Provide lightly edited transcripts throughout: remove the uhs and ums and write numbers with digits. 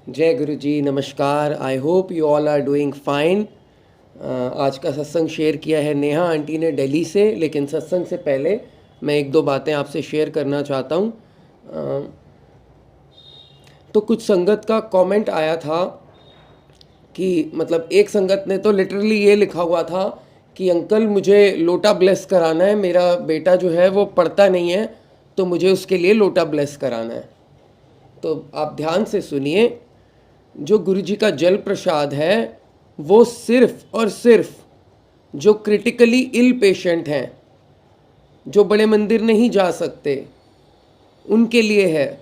जय गुरु जी, नमस्कार। I hope you all are doing fine. आज का सत्संग शेयर किया है नेहा आंटी ने दिल्ली से, लेकिन सत्संग से पहले मैं एक दो बातें आपसे शेयर करना चाहता हूँ। तो कुछ संगत का कमेंट आया था कि मतलब एक संगत ने तो लिटरली ये लिखा हुआ था कि अंकल मुझे लोटा ब्लेस कराना है, मेरा बेटा जो है वो पढ़ता नहीं है, तो मुझे उसके लिए लोटा ब्लेस कराना है। तो आप ध्यान से सुनिए, जो गुरु जी का जल प्रसाद है वो सिर्फ और सिर्फ जो क्रिटिकली इल पेशेंट हैं, जो बड़े मंदिर नहीं जा सकते, उनके लिए है।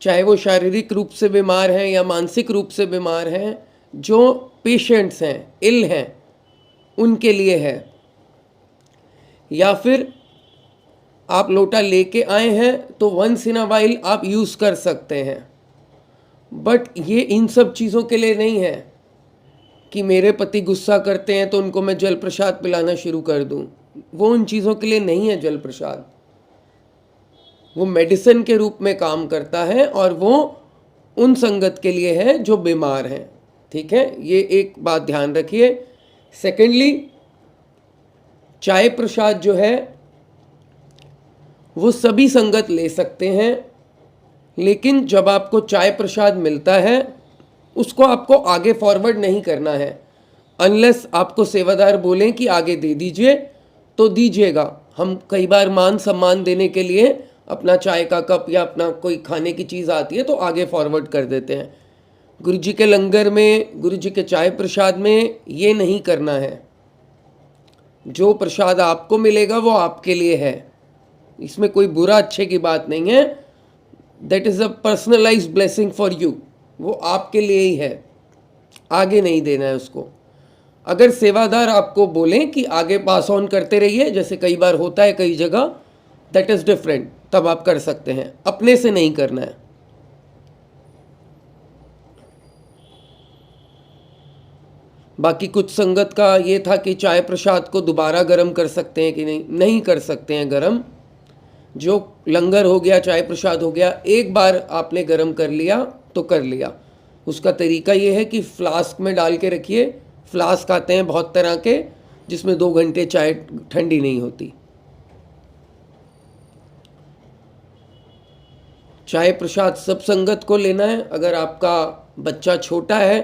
चाहे वो शारीरिक रूप से बीमार हैं या मानसिक रूप से बीमार हैं, जो पेशेंट्स हैं, इल हैं, उनके लिए है। या फिर आप लोटा लेके आए हैं तो वंस इन अ वाइल आप यूज़ कर सकते हैं, बट ये इन सब चीज़ों के लिए नहीं है कि मेरे पति गुस्सा करते हैं तो उनको मैं जल प्रसाद पिलाना शुरू कर दूं। वो उन चीज़ों के लिए नहीं है जल प्रसाद। वो मेडिसिन के रूप में काम करता है और वो उन संगत के लिए है जो बीमार हैं। ठीक है, ये एक बात ध्यान रखिए। सेकेंडली, चाय प्रसाद जो है वो सभी संगत ले सकते हैं, लेकिन जब आपको चाय प्रसाद मिलता है उसको आपको आगे फॉरवर्ड नहीं करना है। अनलेस आपको सेवादार बोलें कि आगे दे दीजिए तो दीजिएगा। हम कई बार मान सम्मान देने के लिए अपना चाय का कप या अपना कोई खाने की चीज़ आती है तो आगे फॉरवर्ड कर देते हैं। गुरु जी के लंगर में, गुरु जी के चाय प्रसाद में ये नहीं करना है। जो प्रसाद आपको मिलेगा वो आपके लिए है, इसमें कोई बुरा अच्छे की बात नहीं है। That is a personalised blessing for you, वो आपके लिए ही है, आगे नहीं देना है उसको। अगर सेवादार आपको बोलें कि आगे पास ऑन करते रहिए, जैसे कई बार होता है कई जगह, दैट इज़ डिफरेंट, तब आप कर सकते हैं, अपने से नहीं करना है। बाकी कुछ संगत का ये था कि चाय प्रसाद को दोबारा गर्म कर सकते हैं कि नहीं, नहीं कर सकते हैं गर्म। जो लंगर हो गया, चाय प्रसाद हो गया, एक बार आपने गर्म कर लिया तो कर लिया। उसका तरीका ये है कि फ्लास्क में डाल के रखिए। फ्लास्क आते हैं बहुत तरह के, जिसमें 2 घंटे चाय ठंडी नहीं होती। चाय प्रसाद सब संगत को लेना है। अगर आपका बच्चा छोटा है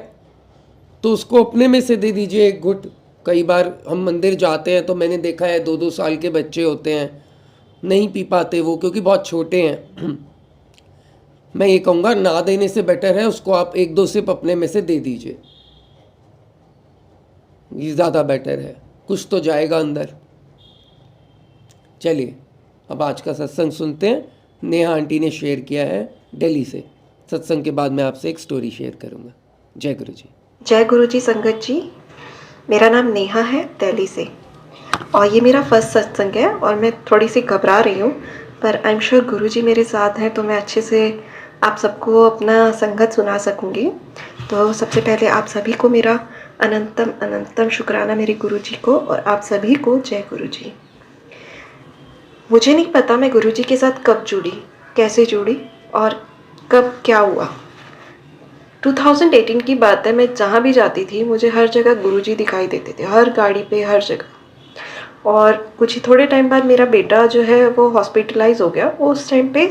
तो उसको अपने में से दे दीजिए एक घुट। कई बार हम मंदिर जाते हैं तो मैंने देखा है 2-2 साल के बच्चे होते हैं, नहीं पी पाते वो क्योंकि बहुत छोटे हैं। मैं ये कहूँगा ना देने से बेटर है उसको आप 1-2 सिप अपने में से दे दीजिए, ये ज़्यादा बेटर है, कुछ तो जाएगा अंदर। चलिए अब आज का सत्संग सुनते हैं। नेहा आंटी ने शेयर किया है दिल्ली से। सत्संग के बाद मैं आपसे एक स्टोरी शेयर करूँगा। जय गुरु जी। जय गुरु जी। संगत जी, मेरा नाम नेहा है, दिल्ली से, और ये मेरा फर्स्ट सत्संग है और मैं थोड़ी सी घबरा रही हूँ, पर आई एम श्योर गुरु जी मेरे साथ हैं तो मैं अच्छे से आप सबको अपना संगत सुना सकूँगी। तो सबसे पहले आप सभी को मेरा अनंतम अनंतम शुक्राना मेरे गुरु जी को, और आप सभी को जय गुरु जी। मुझे नहीं पता मैं गुरु जी के साथ कब जुड़ी, कैसे जुड़ी और कब क्या हुआ। 2018 की बात है। मैं जहाँ भी जाती थी मुझे हर जगह गुरुजी दिखाई देते थे, हर गाड़ी पे, हर जगह। और कुछ ही थोड़े टाइम बाद मेरा बेटा जो है वो हॉस्पिटलाइज हो गया। वो उस टाइम पे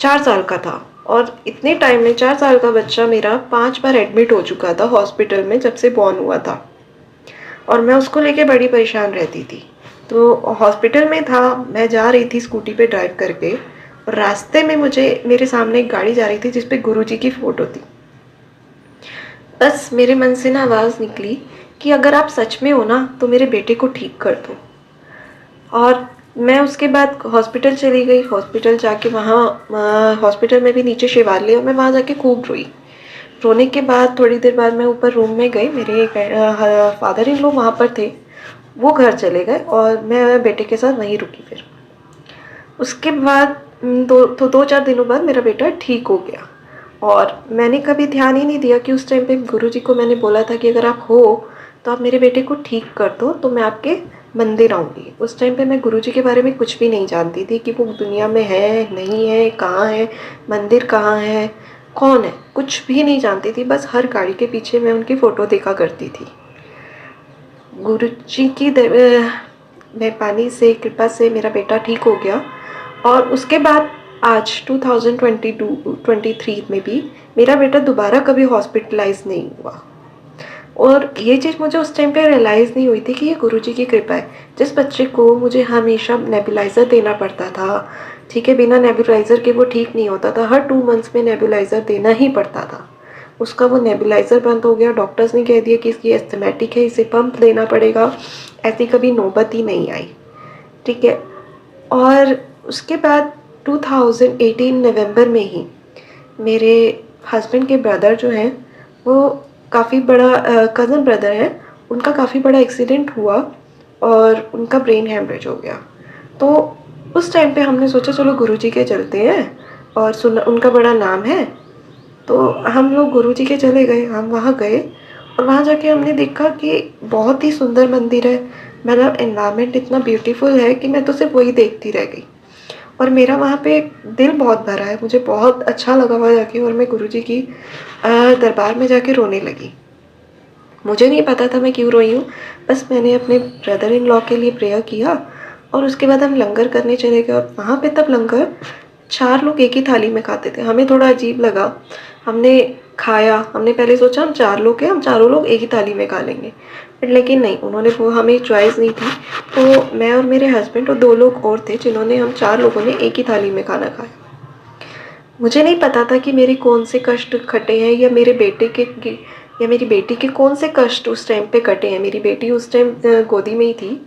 4 साल का था, और इतने टाइम में 4 साल का बच्चा मेरा 5 बार एडमिट हो चुका था हॉस्पिटल में जब से बॉर्न हुआ था, और मैं उसको लेके बड़ी परेशान रहती थी। तो हॉस्पिटल में था, मैं जा रही थी स्कूटी पे ड्राइव करके, और रास्ते में मेरे सामने एक गाड़ी जा रही थी जिसपे गुरुजी की फ़ोटो थी। बस मेरे मन से ना आवाज़ निकली कि अगर आप सच में हो ना तो मेरे बेटे को ठीक कर दो। और मैं उसके बाद हॉस्पिटल चली गई। हॉस्पिटल जाके वहाँ हॉस्पिटल में भी नीचे शिवालय, और मैं वहाँ जाके खूब रोई। रोने के बाद थोड़ी देर बाद मैं ऊपर रूम में गई। मेरे फादर इन लॉ वहाँ पर थे, वो घर चले गए और मैं बेटे के साथ वहीं रुकी। फिर उसके बाद 2-4 दिनों बाद मेरा बेटा ठीक हो गया, और मैंने कभी ध्यान ही नहीं दिया कि उस टाइम पे गुरुजी को मैंने बोला था कि अगर आप हो तो आप मेरे बेटे को ठीक कर दो तो मैं आपके मंदिर आऊँगी। उस टाइम पे मैं गुरुजी के बारे में कुछ भी नहीं जानती थी कि वो दुनिया में है नहीं है, कहाँ है, मंदिर कहाँ है, कौन है कुछ भी नहीं जानती थी, बस हर गाड़ी के पीछे मैं उनकी फ़ोटो देखा करती थी। गुरु जी की मेहरबानी से, कृपा से मेरा बेटा ठीक हो गया। और उसके बाद आज 2022-23 में भी मेरा बेटा दोबारा कभी हॉस्पिटलाइज नहीं हुआ। और ये चीज़ मुझे उस टाइम पे रियलाइज़ नहीं हुई थी कि ये गुरुजी की कृपा है। जिस बच्चे को मुझे हमेशा नेबुलाइज़र देना पड़ता था, ठीक है, बिना नेबुलाइज़र के वो ठीक नहीं होता था, हर 2 मंथ्स में नेबुलाइज़र देना ही पड़ता था। उसका वो नेबुलाइज़र बंद हो गया, डॉक्टर्स ने कह दिया कि इसकी एस्थमेटिक है, इसे पंप देना पड़ेगा। ऐसी कभी नौबत ही नहीं आई, ठीक है। और उसके बाद 2018 नवंबर में ही मेरे हस्बैंड के ब्रदर जो हैं, वो काफ़ी बड़ा कज़न ब्रदर है, उनका काफ़ी बड़ा एक्सीडेंट हुआ और उनका ब्रेन हैमरेज हो गया। तो उस टाइम पे हमने सोचा चलो गुरुजी के चलते हैं, और सुना उनका बड़ा नाम है, तो हम लोग गुरुजी के चले गए। हम वहाँ गए और वहाँ जाके हमने देखा कि बहुत ही सुंदर मंदिर है, मतलब एनवायरनमेंट इतना ब्यूटीफुल है कि मैं तो सिर्फ वही देखती रह गई। और मेरा वहाँ पे दिल बहुत भरा है, मुझे बहुत अच्छा लगा वहाँ जाके, और मैं गुरुजी की दरबार में जाके रोने लगी। मुझे नहीं पता था मैं क्यों रोई हूँ, बस मैंने अपने ब्रदर इन लॉ के लिए प्रेयर किया। और उसके बाद हम लंगर करने चले गए, और वहाँ पे तब लंगर 4 लोग एक ही थाली में खाते थे। हमें थोड़ा अजीब लगा, हमने खाया, हमने पहले सोचा हम 4 लोग हैं, हम चारों लोग एक ही थाली में खा लेंगे, बट लेकिन नहीं, उन्होंने वो हमें चॉइस नहीं थी। तो मैं और मेरे हस्बैंड और 2 लोग और थे, जिन्होंने हम 4 लोगों ने एक ही थाली में खाना खाया। मुझे नहीं पता था कि मेरे कौन से कष्ट खटे हैं, या मेरे बेटे के या मेरी बेटी के कौन से कष्ट उस टाइम पे कटे हैं। मेरी बेटी उस टाइम गोदी में ही थी।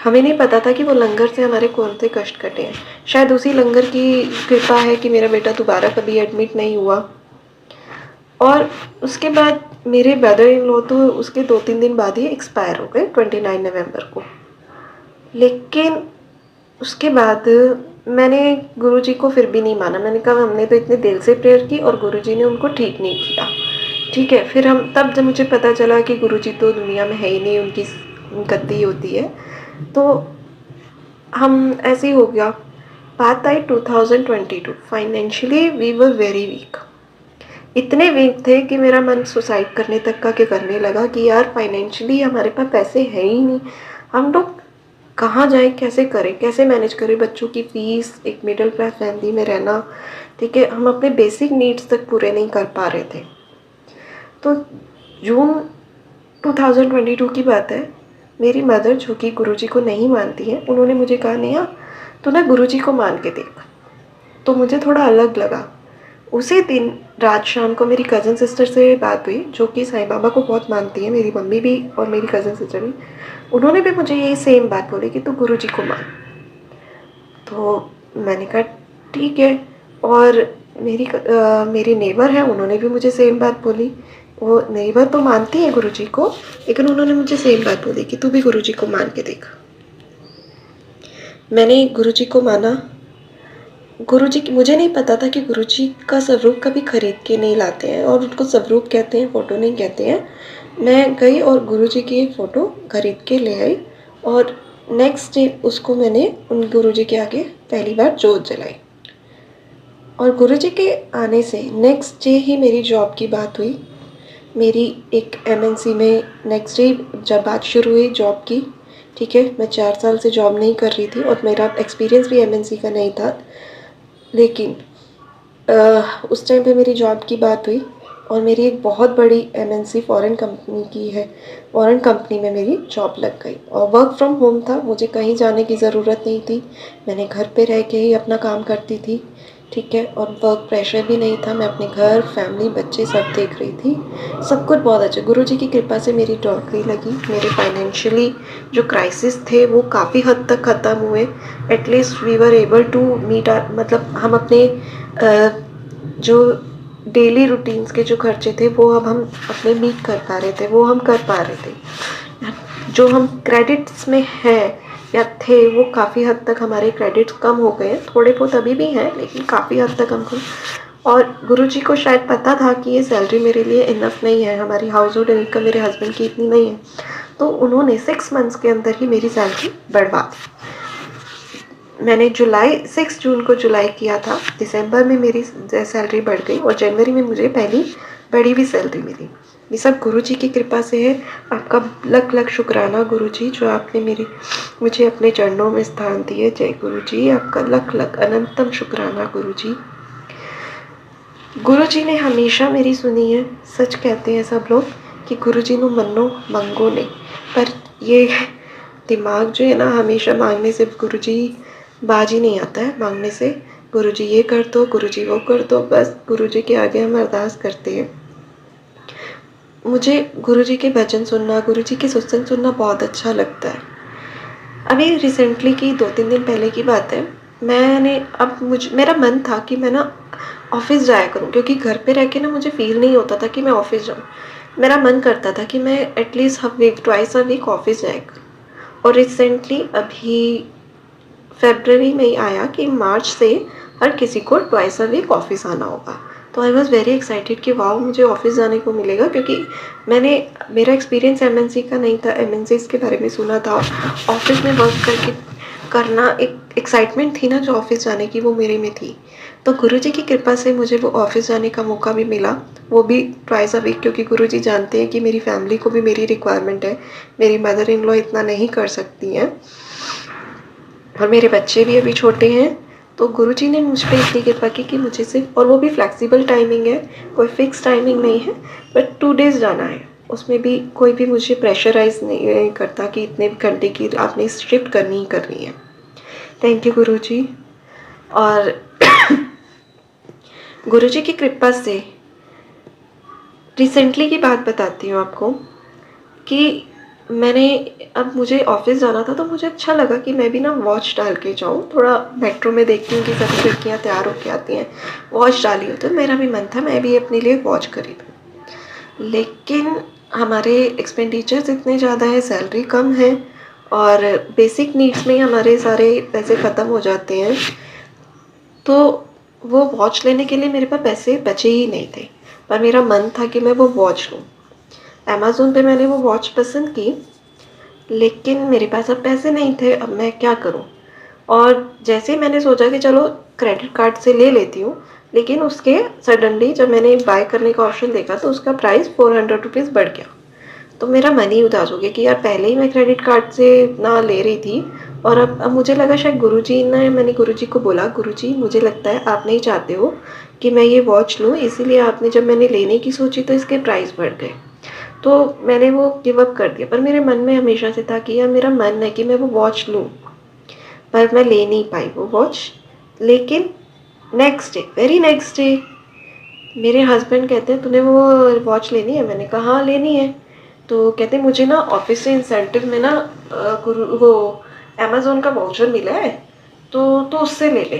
हमें नहीं पता था कि वो लंगर से हमारे कौन से कष्ट कटे हैं। शायद उसी लंगर की कृपा है कि मेरा बेटा दोबारा कभी एडमिट नहीं हुआ। और उसके बाद मेरे ब्रदर इन लॉ तो उसके 2-3 दिन बाद ही एक्सपायर हो गए, 29 नवंबर को। लेकिन उसके बाद मैंने गुरुजी को फिर भी नहीं माना। मैंने कहा हमने तो इतने दिल से प्रेयर की और गुरुजी ने उनको ठीक नहीं किया, ठीक है। फिर हम तब जब मुझे पता चला कि गुरुजी तो दुनिया में है ही नहीं, उनकी गद्दी होती है, तो हम ऐसे ही हो गया। बात आई 2022। Financially we were very weak, इतने वीक थे कि मेरा मन सुसाइड करने तक का के करने लगा कि यार फाइनेंशियली हमारे पास पैसे हैं ही नहीं, हम लोग कहाँ जाएं, कैसे करें, कैसे मैनेज करें बच्चों की फ़ीस, एक मिडिल क्लास फैमिली में रहना, ठीक है। हम अपने बेसिक नीड्स तक पूरे नहीं कर पा रहे थे। तो जून 2022 की बात है, मेरी मदर जो कि गुरुजी को नहीं मानती है, उन्होंने मुझे कहा नेहा तू ना गुरुजी को मान के देख। तो मुझे थोड़ा अलग लगा। उसी दिन रात शाम को मेरी कज़न सिस्टर से बात हुई, जो कि साईं बाबा को बहुत मानती है, मेरी मम्मी भी और मेरी कज़न सिस्टर भी। उन्होंने भी मुझे यही सेम बात बोली कि तू गुरुजी को मान। तो मैंने कहा ठीक है। और मेरी नेबर है, उन्होंने भी मुझे सेम बात बोली। वो नेबर तो मानती है गुरुजी को, लेकिन उन्होंने मुझे सेम बात बोली कि तू भी गुरुजी को मान के देख। मैंने गुरुजी को माना। गुरुजी की मुझे नहीं पता था कि गुरुजी का स्वरूप कभी खरीद के नहीं लाते हैं, और उनको स्वरूप कहते हैं, फ़ोटो नहीं कहते हैं। मैं गई और गुरुजी की एक फ़ोटो खरीद के ले आई, और नेक्स्ट डे उसको मैंने उन गुरुजी के आगे पहली बार जोत जलाई। और गुरुजी के आने से नेक्स्ट डे ही मेरी जॉब की बात हुई। मेरी एक एमएनसी में नेक्स्ट डे जब बात शुरू हुई जॉब की, ठीक है। मैं 4 साल से जॉब नहीं कर रही थी और मेरा एक्सपीरियंस भी एमएनसी का नहीं था, लेकिन उस टाइम पे मेरी जॉब की बात हुई और मेरी एक बहुत बड़ी एमएनसी फॉरेन कंपनी की है, फॉरेन कंपनी में मेरी जॉब लग गई। और वर्क फ्रॉम होम था, मुझे कहीं जाने की ज़रूरत नहीं थी, मैंने घर पे रह के ही अपना काम करती थी, ठीक है। और वर्क प्रेशर भी नहीं था, मैं अपने घर, फैमिली, बच्चे सब देख रही थी, सब कुछ बहुत अच्छा। गुरुजी की कृपा से मेरी नौकरी लगी, मेरे फाइनेंशियली जो क्राइसिस थे वो काफ़ी हद तक ख़त्म हुए। At least we were able to meet our, मतलब हम अपने जो डेली रूटीन्स के जो खर्चे थे वो अब हम अपने मीट कर पा रहे थे, वो हम कर पा रहे थे। जो हम क्रेडिट्स में हैं या थे, वो काफ़ी हद तक हमारे क्रेडिट्स कम हो गए हैं, थोड़े बहुत अभी भी हैं लेकिन काफ़ी हद तक कम। और गुरुजी को शायद पता था कि ये सैलरी मेरे लिए इनफ नहीं है, हमारी हाउस होल्ड इनकम मेरे हस्बैंड की इतनी नहीं है, तो उन्होंने 6 मंथ्स के अंदर ही मेरी सैलरी बढ़वा दी। मैंने जुलाई 6 जून को जुलाई किया था, दिसंबर में मेरी सैलरी बढ़ गई और जनवरी में मुझे पहली बड़ी भी सैलरी मिली। ये सब गुरुजी की कृपा से है। आपका लख लख शुक्राना गुरुजी, जो आपने मुझे अपने चरणों में स्थान दिए। जय गुरुजी, आपका लख लख अनंतम शुक्राना गुरुजी। गुरुजी ने हमेशा मेरी सुनी है। सच कहते हैं सब लोग कि गुरुजी नु मन्नो मंगो नहीं, पर ये दिमाग जो है ना, हमेशा मांगने से गुरुजी बाज ही नहीं आता है। मांगने से गुरुजी ये कर दो, गुरुजी वो कर दो, बस गुरुजी के आगे हम अरदास करते हैं। मुझे गुरुजी के भजन सुनना, गुरुजी के सत्संग सुनना बहुत अच्छा लगता है। अभी रिसेंटली की 2-3 दिन पहले की बात है, मेरा मन था कि मैं ना ऑफिस जाया करूं, क्योंकि घर पे रह के ना मुझे फील नहीं होता था कि मैं ऑफिस जाऊं। मेरा मन करता था कि मैं at least twice a week office जाया करूं। और रिसेंटली अभी फरवरी में ही आया कि मार्च से हर किसी को ट्वाइस अ वीक ऑफिस आना होगा। तो आई वॉज़ वेरी एक्साइटेड कि वाओ, मुझे ऑफिस जाने को मिलेगा, क्योंकि मेरा एक्सपीरियंस एमएनसी का नहीं था। एमएनसीज के बारे में सुना था, ऑफिस में वर्क करके करना एक एक्साइटमेंट थी ना जो ऑफिस जाने की, वो मेरे में थी। तो गुरुजी की कृपा से मुझे वो ऑफिस जाने का मौका भी मिला, वो भी ट्वाइस अ वीक, क्योंकि गुरुजी जानते हैं कि मेरी फैमिली को भी मेरी रिक्वायरमेंट है। मेरी मदर इन लॉ इतना नहीं कर सकती हैं और मेरे बच्चे भी अभी छोटे हैं। तो गुरुजी ने मुझ पे इतनी कृपा की कि मुझे सिर्फ, और वो भी फ्लेक्सिबल टाइमिंग है, कोई फिक्स टाइमिंग नहीं है, बट 2 डेज़ जाना है। उसमें भी कोई भी मुझे प्रेशराइज नहीं करता कि इतने घंटे की आपने शिफ्ट करनी ही करनी है। थैंक यू गुरुजी। और गुरुजी की कृपा से रिसेंटली की बात बताती हूँ आपको कि अब मुझे ऑफिस जाना था, तो मुझे अच्छा लगा कि मैं भी ना वॉच डाल के जाऊँ। थोड़ा मेट्रो में देखती हूँ कि सभी लड़कियाँ तैयार होके आती हैं, वॉच डाली हो, तो मेरा भी मन था मैं भी अपने लिए वॉच खरीदूँ। लेकिन हमारे एक्सपेंडिचर्स इतने ज़्यादा है, सैलरी कम है और बेसिक नीड्स में ही हमारे सारे पैसे ख़त्म हो जाते हैं। तो वो वॉच लेने के लिए मेरे पास पैसे बचे ही नहीं थे, पर मेरा मन था कि मैं वो वॉच लूँ। अमेज़ोन पे मैंने वो वॉच पसंद की, लेकिन मेरे पास अब पैसे नहीं थे। अब मैं क्या करूं? और जैसे ही मैंने सोचा कि चलो क्रेडिट कार्ड से ले लेती हूँ, लेकिन उसके सडनली जब मैंने बाय करने का ऑप्शन देखा तो उसका प्राइस 400 रुपीज़ बढ़ गया। तो मेरा मन ही उदास हो गया कि यार पहले ही मैं क्रेडिट कार्ड से ना ले रही थी, और अब मुझे लगा शायद गुरुजी ने, मैंने गुरुजी को बोला, गुरुजी मुझे लगता है आप नहीं चाहते हो कि मैं ये वॉच लूँ, इसीलिए आपने जब मैंने लेने की सोची तो इसके प्राइस बढ़ गए। तो मैंने वो गिव अप कर दिया। पर मेरे मन में हमेशा से था कि यार मेरा मन है कि मैं वो वॉच लूँ, पर मैं ले नहीं पाई वो वॉच। लेकिन वेरी नेक्स्ट डे मेरे हस्बैंड कहते हैं तूने वो वॉच लेनी है? मैंने कहा हाँ लेनी है। तो कहते मुझे ना ऑफिस से इंसेंटिव में ना वो अमेज़ोन का वाउचर मिला है, तो उससे ले ले।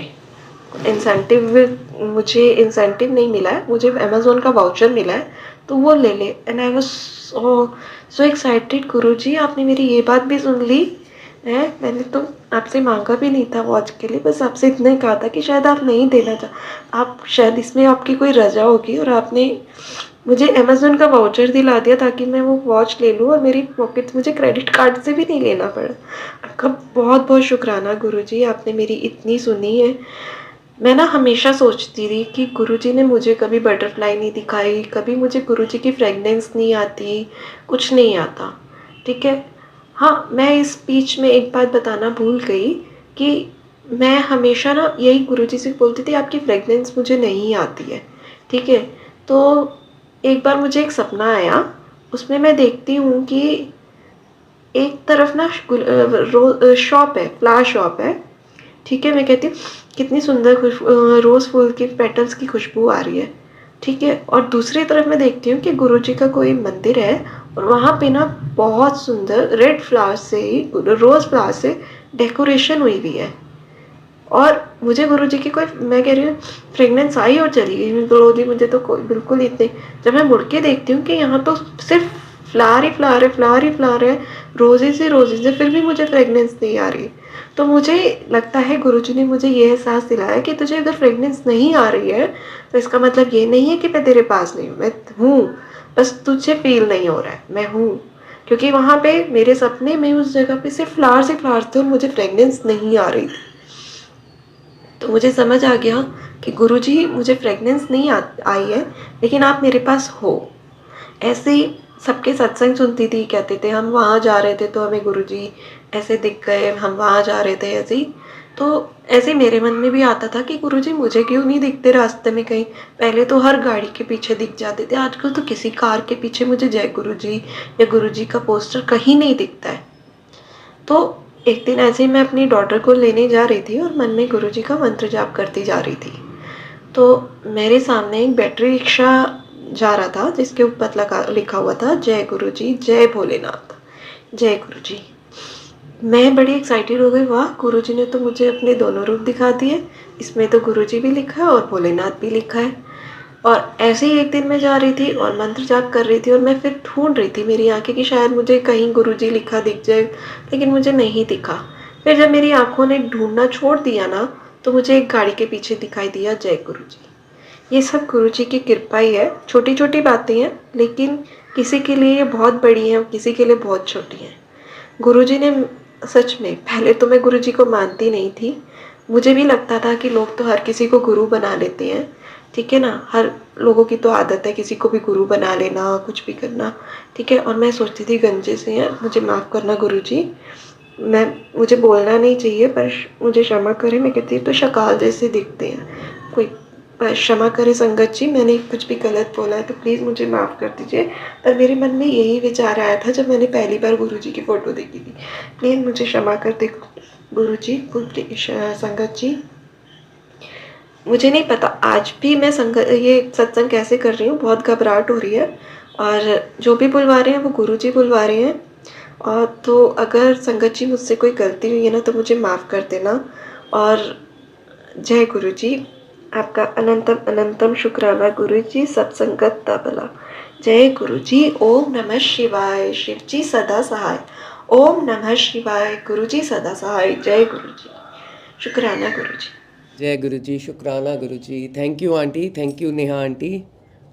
मुझे इंसेंटिव नहीं मिला है, मुझे अमेज़ोन का वाउचर मिला है, तो वो ले ले। And I was so excited, Guruji आपने मेरी ये बात भी सुन ली है। मैंने तो आपसे मांगा भी नहीं था वॉच के लिए, बस आपसे इतना ही कहा था कि शायद आप नहीं देना आप शायद इसमें आपकी कोई रजा होगी, और आपने मुझे अमेज़ोन का वाउचर दिला दिया ताकि मैं वो वॉच ले लूँ और मेरी पॉकेट, मुझे क्रेडिट कार्ड से भी नहीं लेना पड़ा। आपका बहुत बहुत शुक्राना गुरुजी, आपने मेरी इतनी सुनी है। मैं ना हमेशा सोचती थी कि गुरुजी ने मुझे कभी बटरफ्लाई नहीं दिखाई, कभी मुझे गुरुजी की फ्रेगनेंस नहीं आती, कुछ नहीं आता। ठीक है, हाँ मैं इस बीच में एक बात बताना भूल गई कि मैं हमेशा ना यही गुरुजी से बोलती थी आपकी फ्रेगनेंस मुझे नहीं आती है। ठीक है, तो एक बार मुझे एक सपना आया, उसमें मैं देखती हूँ कि एक तरफ ना शॉप है, फ्लावर शॉप है। ठीक है, मैं कहती हूँ कितनी सुंदर रोज़ फूल की पेटल्स की खुशबू आ रही है। ठीक है, और दूसरी तरफ मैं देखती हूँ कि गुरुजी का कोई मंदिर है और वहाँ पे ना बहुत सुंदर रेड फ्लावर से, रोज़ फ्लावर से डेकोरेशन हुई हुई है। और मुझे गुरुजी की कोई, मैं कह रही हूँ फ्रेगनेंस आई और चली गई। गुरुजी मुझे तो कोई बिल्कुल ही इतने, जब मैं मुड़ के देखती हूँ कि यहाँ तो सिर्फ फ्लावर ही फ्लावर है, फ्लावर ही फ्लावर है, रोजेज ही रोजेज है, फिर भी मुझे फ्रेगनेंस नहीं आ रही। तो मुझे लगता है गुरुजी ने मुझे ये एहसास दिलाया कि तुझे अगर फ्रेगनेंस नहीं आ रही है तो इसका मतलब ये नहीं है कि मैं तेरे पास नहीं हूँ, मैं हूँ, बस तुझे फील नहीं हो रहा है, मैं हूँ। क्योंकि वहाँ पे मेरे सपने में उस जगह पे सिर्फ फ्लावर्स ही फ्लावर्स थे और मुझे फ्रेगनेंस नहीं आ रही थी। तो मुझे समझ आ गया कि गुरुजी मुझे फ्रेगनेंस नहीं आई है, लेकिन आप मेरे पास हो। ऐसे ही सबके सत्संग सुनती थी, कहते थे हम वहाँ जा रहे थे तो हमें गुरुजी ऐसे दिख गए, हम वहाँ जा रहे थे ऐसे ही। तो ऐसे मेरे मन में भी आता था कि गुरुजी मुझे क्यों नहीं दिखते रास्ते में कहीं। पहले तो हर गाड़ी के पीछे दिख जाते थे, आजकल तो किसी कार के पीछे मुझे जय गुरुजी या गुरुजी का पोस्टर कहीं नहीं दिखता है। तो एक दिन ऐसे ही मैं अपनी डॉटर को लेने जा रही थी और मन में गुरुजी का मंत्र जाप करती जा रही थी। तो मेरे सामने एक बैटरी रिक्शा जा रहा था जिसके ऊपर लिखा हुआ था जय गुरुजी, जय भोलेनाथ, जय गुरुजी। मैं बड़ी एक्साइटेड हो गई, वाह गुरुजी ने तो मुझे अपने दोनों रूप दिखा दिए, इसमें तो गुरुजी भी लिखा है और भोलेनाथ भी लिखा है। और ऐसे ही एक दिन मैं जा रही थी और मंत्र जाप कर रही थी और मैं फिर ढूंढ रही थी मेरी आंखें कि शायद मुझे कहीं गुरुजी लिखा दिख जाए, लेकिन मुझे नहीं दिखा। फिर जब मेरी आंखों ने ढूंढना छोड़ दिया ना, तो मुझे एक गाड़ी के पीछे दिखाई दिया जय गुरुजी। ये सब गुरुजी की कृपा ही है, छोटी छोटी बातें हैं लेकिन किसी के लिए ये बहुत बड़ी हैं और किसी के लिए बहुत छोटी हैं। गुरुजी ने सच में, पहले तो मैं गुरुजी को मानती नहीं थी, मुझे भी लगता था कि लोग तो हर किसी को गुरु बना लेते हैं, ठीक है ना, हर लोगों की तो आदत है किसी को भी गुरु बना लेना, कुछ भी करना, ठीक है। और मैं सोचती थी गंजे से हैं, मुझे माफ़ करना गुरुजी, मुझे बोलना नहीं चाहिए पर मुझे क्षमा करें। मैं कहती तो शकाल जैसे दिखते हैं कोई, पर क्षमा करें संगत जी, मैंने कुछ भी गलत बोला है तो प्लीज़ मुझे माफ़ कर दीजिए। पर मेरे मन में यही विचार आया था जब मैंने पहली बार गुरुजी की फ़ोटो देखी थी, प्लीज़ मुझे क्षमा कर दे गुरुजी, संगत जी। मुझे नहीं पता आज भी मैं ये सत्संग कैसे कर रही हूँ, बहुत घबराहट हो रही है। और जो भी बुलवा रहे हैं वो गुरुजी बुलवा रहे हैं। और तो अगर संगत जी मुझसे कोई गलती हुई है ना तो मुझे माफ़ कर देना। और जय गुरुजी, आपका अनंतम अनंतम शुक्राना गुरुजी, सत्संगत तबला। जय गुरुजी, ओम नमः शिवाय, शिवजी सदा सहाय। ओम नमः शिवाय, गुरुजी सदा सहाय। जय गुरुजी, शुक्राना गुरुजी। जय गुरु जी, शुक्राना Guru ji. Thank you aunty, thank you Neha aunty.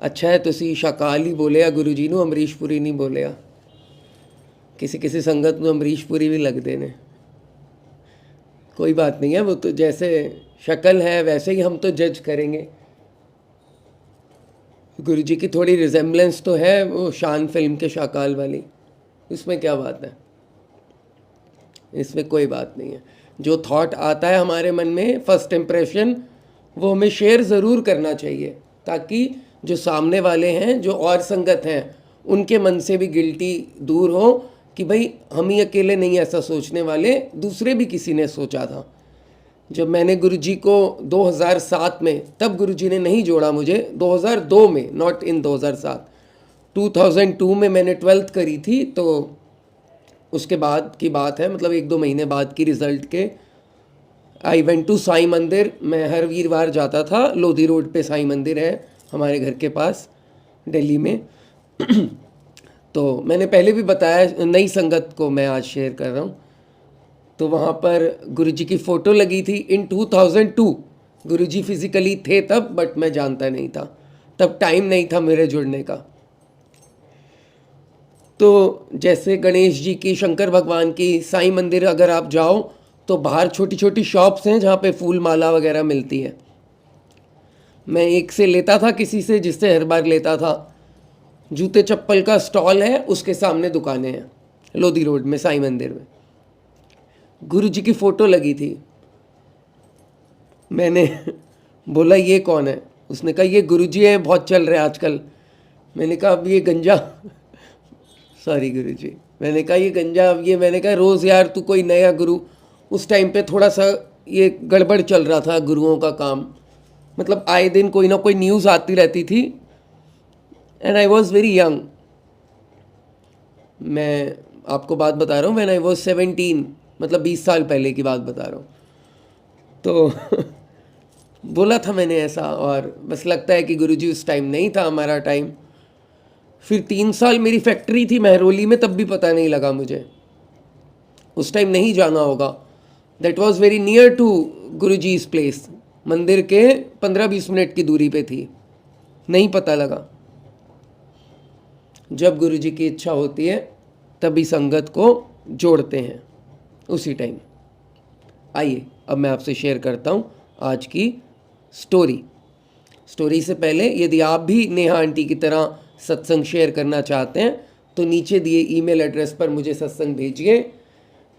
अच्छा है तुसी शकाल ही बोलिया गुरु जी नू, अमरीशपुरी नहीं बोलिया। किसी किसी संगत में अमरीशपुरी भी लगते ने, कोई बात नहीं है, वो तो जैसे शक्ल है वैसे ही हम तो जज करेंगे। गुरु जी की थोड़ी रिजेम्बलेंस तो है वो शान फिल्म के शाकाल वाली, इसमें क्या बात है, इसमें कोई बात नहीं है। जो थॉट आता है हमारे मन में, फर्स्ट इम्प्रेशन, वो हमें शेयर ज़रूर करना चाहिए ताकि जो सामने वाले हैं, जो और संगत हैं, उनके मन से भी गिल्टी दूर हो कि भाई हम ही अकेले नहीं ऐसा सोचने वाले, दूसरे भी किसी ने सोचा था। जब मैंने गुरुजी को 2007 में, तब गुरुजी ने नहीं जोड़ा मुझे, 2002 में, नॉट इन 2007, 2002 में मैंने 12th करी थी, तो उसके बाद की बात है, मतलब 1-2 महीने बाद की रिज़ल्ट के। आई वेंट टू साईं मंदिर, मैं हर वीरवार जाता था, लोधी रोड पे साईं मंदिर है हमारे घर के पास दिल्ली में। तो मैंने पहले भी बताया, नई संगत को मैं आज शेयर कर रहा हूँ। तो वहाँ पर गुरुजी की फ़ोटो लगी थी इन 2002। गुरुजी फिज़िकली थे तब, बट मैं जानता नहीं था, तब टाइम नहीं था मेरे जुड़ने का। तो जैसे गणेश जी की, शंकर भगवान की, साईं मंदिर अगर आप जाओ तो बाहर छोटी छोटी शॉप्स हैं जहाँ पे फूल माला वगैरह मिलती है। मैं एक से लेता था, किसी से जिससे हर बार लेता था। जूते चप्पल का स्टॉल है, उसके सामने दुकानें हैं लोधी रोड में साईं मंदिर में। गुरु जी की फ़ोटो लगी थी। मैंने बोला ये कौन है? उसने कहा ये गुरु जी हैं, बहुत चल रहे हैं आजकल। मैंने कहा अब ये गंजा सॉरी गुरु जी, मैंने कहा ये गंजा, अब ये, मैंने कहा रोज़ यार तू कोई नया गुरु। उस टाइम पे थोड़ा सा ये गड़बड़ चल रहा था गुरुओं का काम, मतलब आए दिन कोई ना कोई न्यूज़ आती रहती थी। And I was very young, मैं आपको बात बता रहा हूँ, व्हेन आई वॉज 17, मतलब 20 साल पहले की बात बता रहा हूँ। तो बोला था मैंने ऐसा, और बस लगता है कि गुरुजी उस टाइम नहीं था हमारा टाइम। फिर 3 साल मेरी फैक्ट्री थी महरौली में, तब भी पता नहीं लगा मुझे, उस टाइम नहीं जाना होगा। That was very near to Guruji's place, मंदिर के 15-20 मिनट की दूरी पे थी, नहीं पता लगा। जब गुरुजी की इच्छा होती है तभी संगत को जोड़ते हैं, उसी टाइम। आइए अब मैं आपसे शेयर करता हूँ आज की स्टोरी। स्टोरी से पहले यदि आप भी नेहा आंटी की तरह सत्संग शेयर करना चाहते हैं तो नीचे दिए ईमेल एड्रेस पर मुझे सत्संग भेजिए।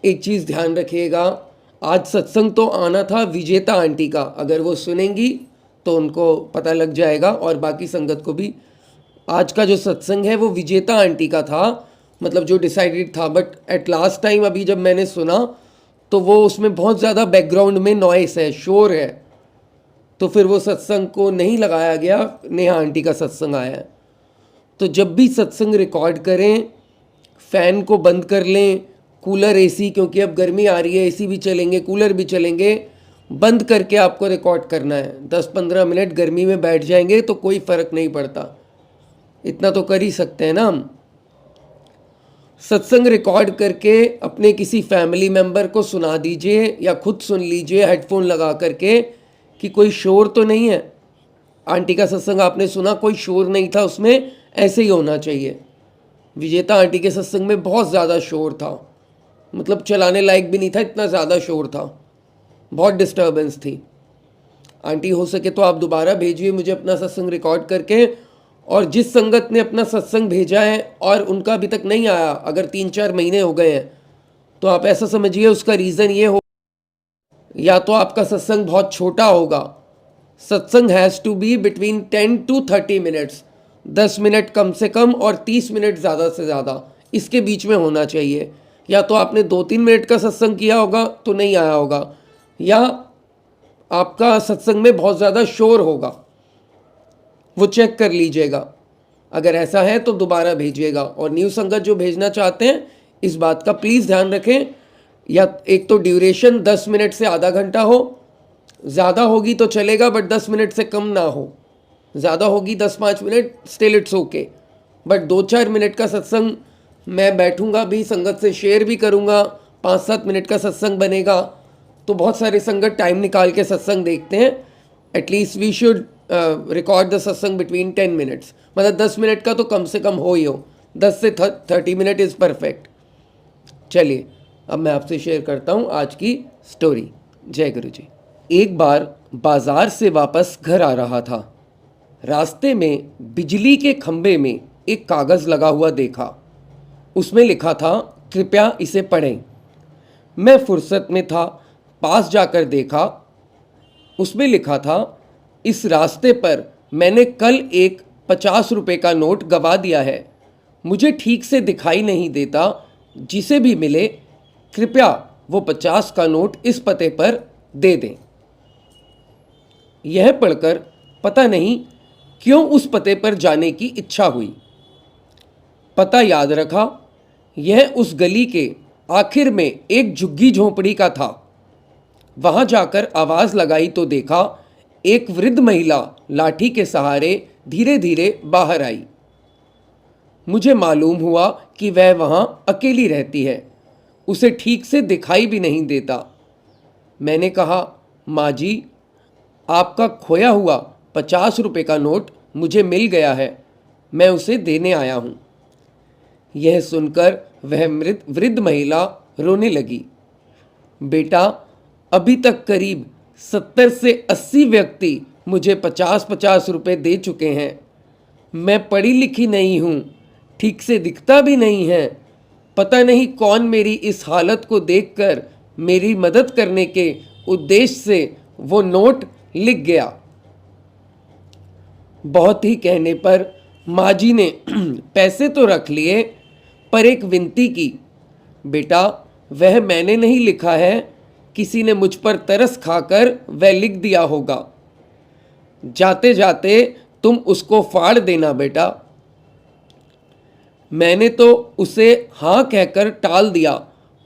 एक चीज़ ध्यान रखिएगा, आज सत्संग तो आना था विजेता आंटी का, अगर वो सुनेंगी तो उनको पता लग जाएगा और बाकी संगत को भी। आज का जो सत्संग है वो विजेता आंटी का था, मतलब जो डिसाइडेड था, बट एट लास्ट टाइम अभी जब मैंने सुना तो वो उसमें बहुत ज़्यादा बैकग्राउंड में नॉइस है, शोर है, तो फिर वो सत्संग को नहीं लगाया गया, नेहा आंटी का सत्संग आया है। तो जब भी सत्संग रिकॉर्ड करें फ़ैन को बंद कर लें, कूलर एसी, क्योंकि अब गर्मी आ रही है, एसी भी चलेंगे कूलर भी चलेंगे, बंद करके आपको रिकॉर्ड करना है। 10-15 मिनट गर्मी में बैठ जाएंगे तो कोई फ़र्क नहीं पड़ता, इतना तो कर ही सकते हैं ना हम। सत्संग रिकॉर्ड करके अपने किसी फैमिली मेम्बर को सुना दीजिए या खुद सुन लीजिए हेडफोन लगा करके कि कोई शोर तो नहीं है। आंटी का सत्संग आपने सुना, कोई शोर नहीं था उसमें, ऐसे ही होना चाहिए। विजेता आंटी के सत्संग में बहुत ज़्यादा शोर था, मतलब चलाने लायक भी नहीं था, इतना ज़्यादा शोर था, बहुत डिस्टर्बेंस थी। आंटी हो सके तो आप दोबारा भेजिए मुझे अपना सत्संग रिकॉर्ड करके। और जिस संगत ने अपना सत्संग भेजा है और उनका अभी तक नहीं आया, अगर 3-4 महीने हो गए हैं, तो आप ऐसा समझिए उसका रीज़न ये हो, या तो आपका सत्संग बहुत छोटा होगा। सत्संग has to be between 10 to 30 minutes, 10 minute कम से कम और 30 मिनट ज़्यादा से ज़्यादा, इसके बीच में होना चाहिए। या तो आपने 2-3 मिनट का सत्संग किया होगा तो नहीं आया होगा, या आपका सत्संग में बहुत ज़्यादा शोर होगा, वो चेक कर लीजिएगा। अगर ऐसा है तो दोबारा भेजिएगा। और न्यू संगत जो भेजना चाहते हैं इस बात का प्लीज़ ध्यान रखें, या एक तो ड्यूरेशन 10 मिनट से आधा घंटा हो, ज़्यादा होगी तो चलेगा बट 10 मिनट से कम ना हो। ज़्यादा होगी 10-5 minute, still it's okay, but 2-4 minute का सत्संग मैं बैठूंगा भी, संगत से शेयर भी करूंगा, 5-7 मिनट का सत्संग बनेगा। तो बहुत सारे संगत टाइम निकाल के सत्संग देखते हैं। At least we should record the satsang between 10 minutes, मतलब 10 मिनट का तो कम से कम हो ही हो, 10 से 30 मिनट इज़ परफेक्ट। चलिए अब मैं आपसे शेयर करता हूँ आज की स्टोरी। जय गुरु जी। एक बार बाजार से वापस घर आ रहा था, रास्ते में बिजली के खंभे में एक कागज़ लगा हुआ देखा। उसमें लिखा था, कृपया इसे पढ़ें। मैं फुर्सत में था, पास जाकर देखा। उसमें लिखा था, इस रास्ते पर मैंने कल एक 50 रुपये का नोट गवा दिया है, मुझे ठीक से दिखाई नहीं देता, जिसे भी मिले कृपया वो 50 का नोट इस पते पर दे दें। यह पढ़कर पता नहीं क्यों उस पते पर जाने की इच्छा हुई। पता याद रखा, यह उस गली के आखिर में एक झुग्गी झोंपड़ी का था। वहां जाकर आवाज़ लगाई तो देखा एक वृद्ध महिला लाठी के सहारे धीरे धीरे बाहर आई। मुझे मालूम हुआ कि वह वहां अकेली रहती है, उसे ठीक से दिखाई भी नहीं देता। मैंने कहा, माँ जी, आपका खोया हुआ 50 रुपये का नोट मुझे मिल गया है, मैं उसे देने आया हूँ। यह सुनकर वह वृद्ध महिला रोने लगी। बेटा, अभी तक करीब 70 से 80 व्यक्ति मुझे 50-50 रुपये दे चुके हैं। मैं पढ़ी लिखी नहीं हूँ, ठीक से दिखता भी नहीं है। पता नहीं कौन मेरी इस हालत को देखकर मेरी मदद करने के उद्देश्य से वो नोट लिख गया। बहुत ही कहने पर माँ जी ने पैसे तो रख लिए, पर एक विनती की, बेटा वह मैंने नहीं लिखा है, किसी ने मुझ पर तरस खाकर वह लिख दिया होगा। जाते जाते तुम उसको फाड़ देना बेटा। मैंने तो उसे हाँ कहकर टाल दिया,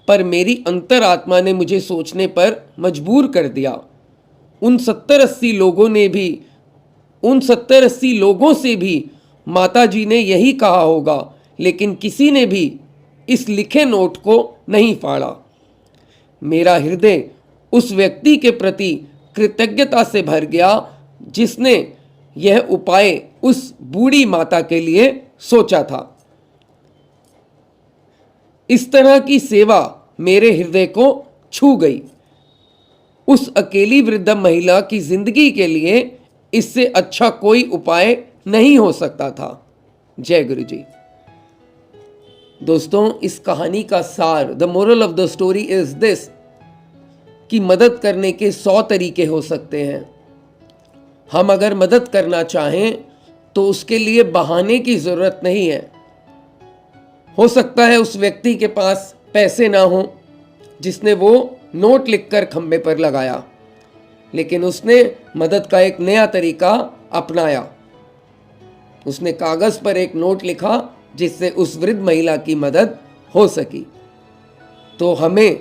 पर मेरी अंतरात्मा ने मुझे सोचने पर मजबूर कर दिया। उन 70-80 लोगों से भी माता जी ने यही कहा होगा, लेकिन किसी ने भी इस लिखे नोट को नहीं फाड़ा। मेरा हृदय उस व्यक्ति के प्रति कृतज्ञता से भर गया जिसने यह उपाय उस बूढ़ी माता के लिए सोचा था। इस तरह की सेवा मेरे हृदय को छू गई। उस अकेली वृद्ध महिला की जिंदगी के लिए इससे अच्छा कोई उपाय नहीं हो सकता था। जय गुरु जी। दोस्तों, इस कहानी का सार, the moral of the story is this, कि मदद करने के 100 तरीके हो सकते हैं। हम अगर मदद करना चाहें तो उसके लिए बहाने की जरूरत नहीं है। हो सकता है उस व्यक्ति के पास पैसे ना हो जिसने वो नोट लिखकर खंबे पर लगाया, लेकिन उसने मदद का एक नया तरीका अपनाया। उसने कागज पर एक नोट लिखा जिससे उस वृद्ध महिला की मदद हो सकी। तो हमें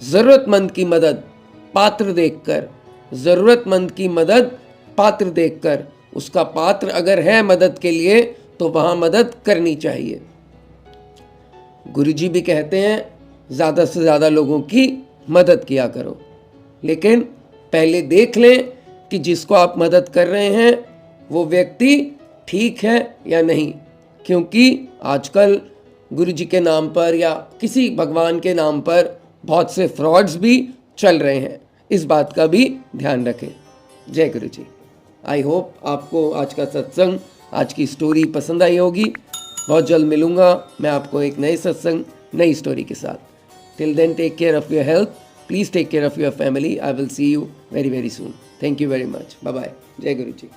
जरूरतमंद की मदद पात्र देखकर, जरूरतमंद की मदद पात्र देखकर, उसका पात्र अगर है मदद के लिए तो वहां मदद करनी चाहिए। गुरुजी भी कहते हैं ज़्यादा से ज़्यादा लोगों की मदद किया करो, लेकिन पहले देख लें कि जिसको आप मदद कर रहे हैं वो व्यक्ति ठीक है या नहीं, क्योंकि आजकल गुरुजी के नाम पर या किसी भगवान के नाम पर बहुत से फ्रॉड्स भी चल रहे हैं। इस बात का भी ध्यान रखें। जय गुरु जी। आई होप आपको आज का सत्संग, आज की स्टोरी पसंद आई होगी। बहुत जल्द मिलूंगा मैं आपको एक नए सत्संग, नई स्टोरी के साथ। Till then, take care of your health, please take care of your family. I will see you very very soon. Thank you very much. Bye bye. जय गुरु जी।